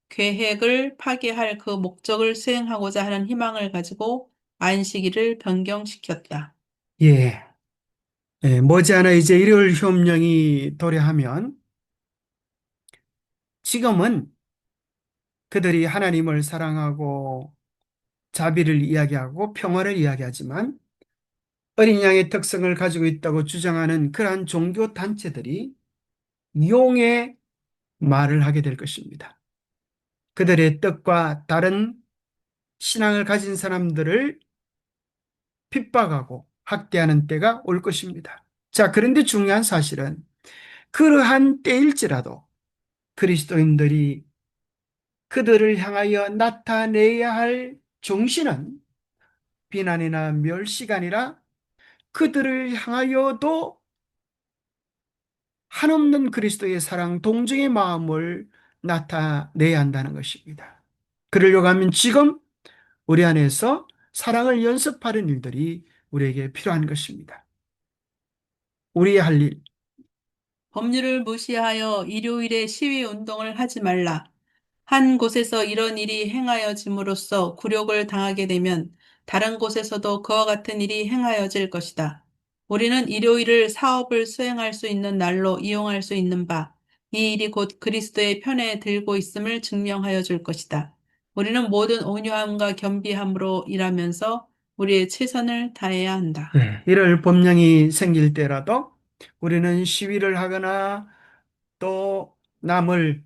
계획을 파괴할 그 목적을 수행하고자 하는 희망을 가지고 안식일을 변경시켰다. 예, 머지않아 이제 일요일 협령이 도래하면 지금은 그들이 하나님을 사랑하고 자비를 이야기하고 평화를 이야기하지만 어린 양의 특성을 가지고 있다고 주장하는 그러한 종교 단체들이 용의 말을 하게 될 것입니다. 그들의 뜻과 다른 신앙을 가진 사람들을 핍박하고 학대하는 때가 올 것입니다. 자, 그런데 중요한 사실은 그러한 때일지라도 그리스도인들이 그들을 향하여 나타내야 할 정신은 비난이나 멸시가 아니라 그들을 향하여도 한없는 그리스도의 사랑, 동정의 마음을 나타내야 한다는 것입니다. 그러려고 하면 지금 우리 안에서 사랑을 연습하는 일들이 우리에게 필요한 것입니다. 우리의 할 일, 법률을 무시하여 일요일에 시위 운동을 하지 말라. 한 곳에서 이런 일이 행하여짐으로써 굴욕을 당하게 되면 다른 곳에서도 그와 같은 일이 행하여질 것이다. 우리는 일요일을 사업을 수행할 수 있는 날로 이용할 수 있는 바, 이 일이 곧 그리스도의 편에 들고 있음을 증명하여 줄 것이다. 우리는 모든 온유함과 겸비함으로 일하면서 우리의 최선을 다해야 한다. 이럴 법령이 생길 때라도 우리는 시위를 하거나 또 남을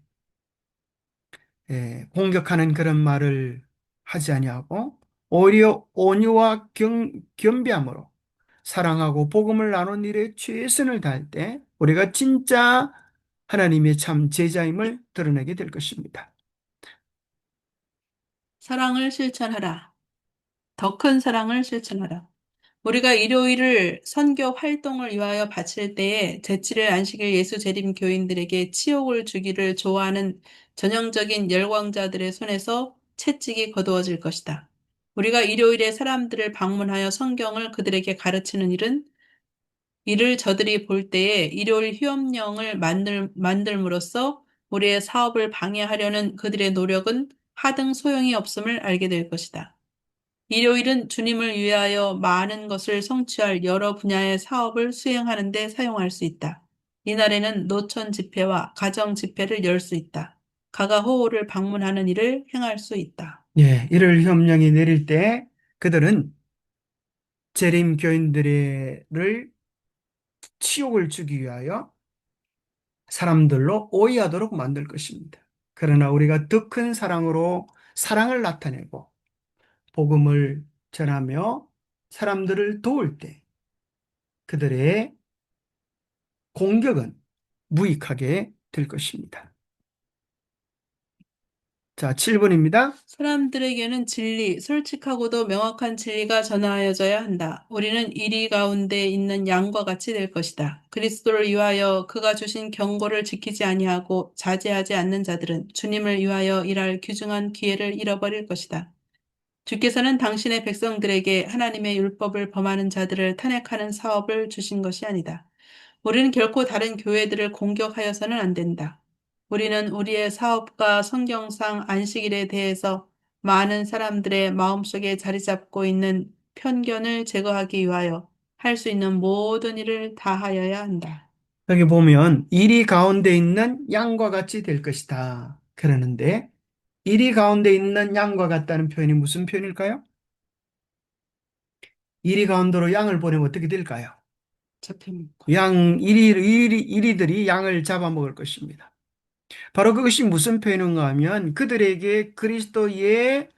공격하는 그런 말을 하지 아니하고 오히려 온유와 겸비함으로 사랑하고 복음을 나눈 일에 최선을 다할 때 우리가 진짜 하나님의 참 제자임을 드러내게 될 것입니다. 사랑을 실천하라. 더 큰 사랑을 실천하라. 우리가 일요일을 선교 활동을 위하여 바칠 때에 제7일 안식일 예수 재림 교인들에게 치욕을 주기를 좋아하는 전형적인 열광자들의 손에서 채찍이 거두어질 것이다. 우리가 일요일에 사람들을 방문하여 성경을 그들에게 가르치는 일은 이를 저들이 볼 때에 일요일 휴업령을 만들므로써 우리의 사업을 방해하려는 그들의 노력은 하등 소용이 없음을 알게 될 것이다. 일요일은 주님을 위하여 많은 것을 성취할 여러 분야의 사업을 수행하는 데 사용할 수 있다. 이날에는 노천 집회와 가정 집회를 열 수 있다. 가가호호를 방문하는 일을 행할 수 있다. 예, 이를 협령이 내릴 때 그들은 재림 교인들을 치욕을 주기 위하여 사람들로 오해하도록 만들 것입니다. 그러나 우리가 더 큰 사랑으로 사랑을 나타내고 복음을 전하며 사람들을 도울 때 그들의 공격은 무익하게 될 것입니다. 자, 7번입니다. 사람들에게는 진리, 솔직하고도 명확한 진리가 전하여져야 한다. 우리는 이리 가운데 있는 양과 같이 될 것이다. 그리스도를 위하여 그가 주신 경고를 지키지 아니하고 자제하지 않는 자들은 주님을 위하여 일할 귀중한 기회를 잃어버릴 것이다. 주께서는 당신의 백성들에게 하나님의 율법을 범하는 자들을 탄핵하는 사업을 주신 것이 아니다. 우리는 결코 다른 교회들을 공격하여서는 안 된다. 우리는 우리의 사업과 성경상 안식일에 대해서 많은 사람들의 마음속에 자리 잡고 있는 편견을 제거하기 위하여 할 수 있는 모든 일을 다하여야 한다. 여기 보면 이리 가운데 있는 양과 같이 될 것이다. 그러는데 이리 가운데 있는 양과 같다는 표현이 무슨 표현일까요? 이리 가운데로 양을 보내면 어떻게 될까요? 잡혀먹고. 이리들이 양을 잡아먹을 것입니다. 바로 그것이 무슨 표현인가 하면 그들에게 그리스도의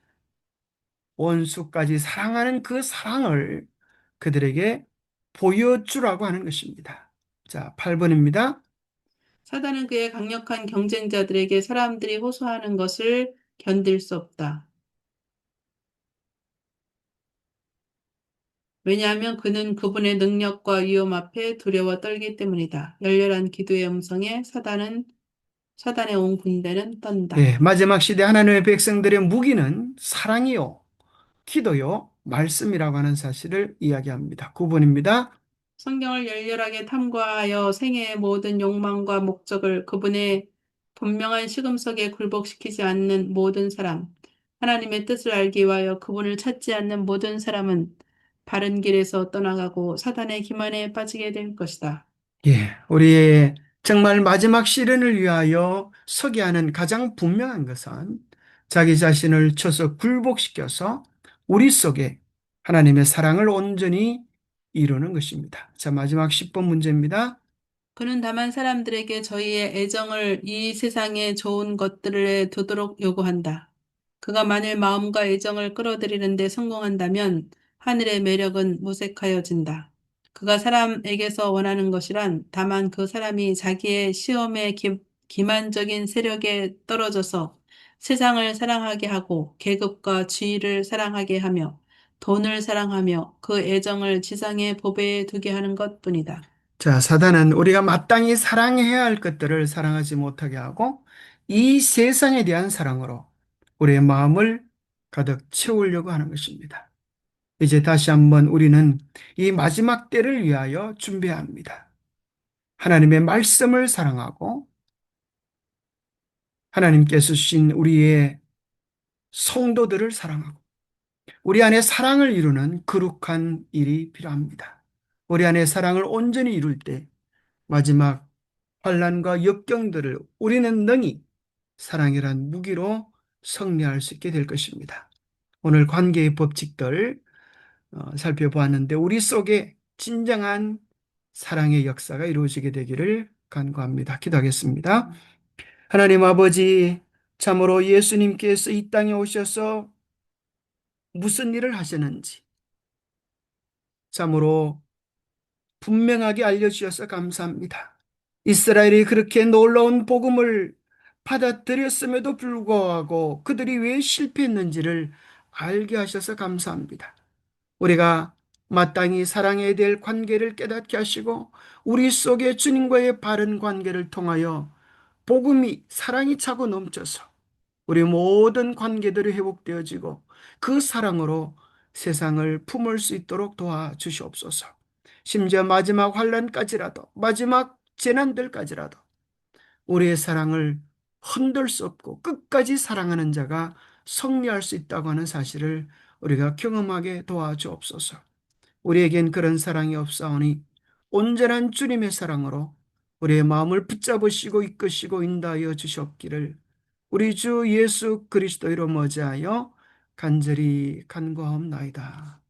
원수까지 사랑하는 그 사랑을 그들에게 보여주라고 하는 것입니다. 자, 8번입니다. 사단은 그의 강력한 경쟁자들에게 사람들이 호소하는 것을 견딜 수 없다. 왜냐하면 그는 그분의 능력과 위험 앞에 두려워 떨기 때문이다. 열렬한 기도의 음성에 사단의 온 군대는 떤다. 예, 마지막 시대 하나님의 백성들의 무기는 사랑이요, 기도요, 말씀이라고 하는 사실을 이야기합니다. 9번입니다. 성경을 열렬하게 탐구하여 생애의 모든 욕망과 목적을 그분의 분명한 시금석에 굴복시키지 않는 모든 사람, 하나님의 뜻을 알기 위하여 그분을 찾지 않는 모든 사람은 바른 길에서 떠나가고 사단의 기만에 빠지게 될 것이다. 예, 우리의 정말 마지막 시련을 위하여 서게 하는 가장 분명한 것은 자기 자신을 쳐서 굴복시켜서 우리 속에 하나님의 사랑을 온전히 이루는 것입니다. 자, 마지막 10번 문제입니다. 그는 다만 사람들에게 저희의 애정을 이 세상의 좋은 것들에 두도록 요구한다. 그가 만일 마음과 애정을 끌어들이는데 성공한다면 하늘의 매력은 무색하여진다. 그가 사람에게서 원하는 것이란 다만 그 사람이 자기의 시험의 기만적인 세력에 떨어져서 세상을 사랑하게 하고 계급과 지위를 사랑하게 하며 돈을 사랑하며 그 애정을 지상의 보배에 두게 하는 것뿐이다. 자, 사단은 우리가 마땅히 사랑해야 할 것들을 사랑하지 못하게 하고 이 세상에 대한 사랑으로 우리의 마음을 가득 채우려고 하는 것입니다. 이제 다시 한번 우리는 이 마지막 때를 위하여 준비해야 합니다. 하나님의 말씀을 사랑하고 하나님께서 주신 우리의 성도들을 사랑하고 우리 안에 사랑을 이루는 거룩한 일이 필요합니다. 우리 안에 사랑을 온전히 이룰 때 마지막 환난과 역경들을 우리는 능히 사랑이란 무기로 승리할 수 있게 될 것입니다. 오늘 관계의 법칙들 살펴보았는데 우리 속에 진정한 사랑의 역사가 이루어지게 되기를 간구합니다. 기도하겠습니다. 하나님 아버지, 참으로 예수님께서 이 땅에 오셔서 무슨 일을 하셨는지 참으로 분명하게 알려주셔서 감사합니다. 이스라엘이 그렇게 놀라운 복음을 받아들였음에도 불구하고 그들이 왜 실패했는지를 알게 하셔서 감사합니다. 우리가 마땅히 사랑해야 될 관계를 깨닫게 하시고 우리 속에 주님과의 바른 관계를 통하여 복음이 사랑이 차고 넘쳐서 우리 모든 관계들이 회복되어지고 그 사랑으로 세상을 품을 수 있도록 도와주시옵소서. 심지어 마지막 환난까지라도 마지막 재난들까지라도 우리의 사랑을 흔들 수 없고 끝까지 사랑하는 자가 승리할 수 있다고 하는 사실을 우리가 경험하게 도와주옵소서. 우리에겐 그런 사랑이 없사오니 온전한 주님의 사랑으로 우리의 마음을 붙잡으시고 이끄시고 인도하여 주셨기를 우리 주 예수 그리스도 이름 어지하여 간절히 간구하옵나이다.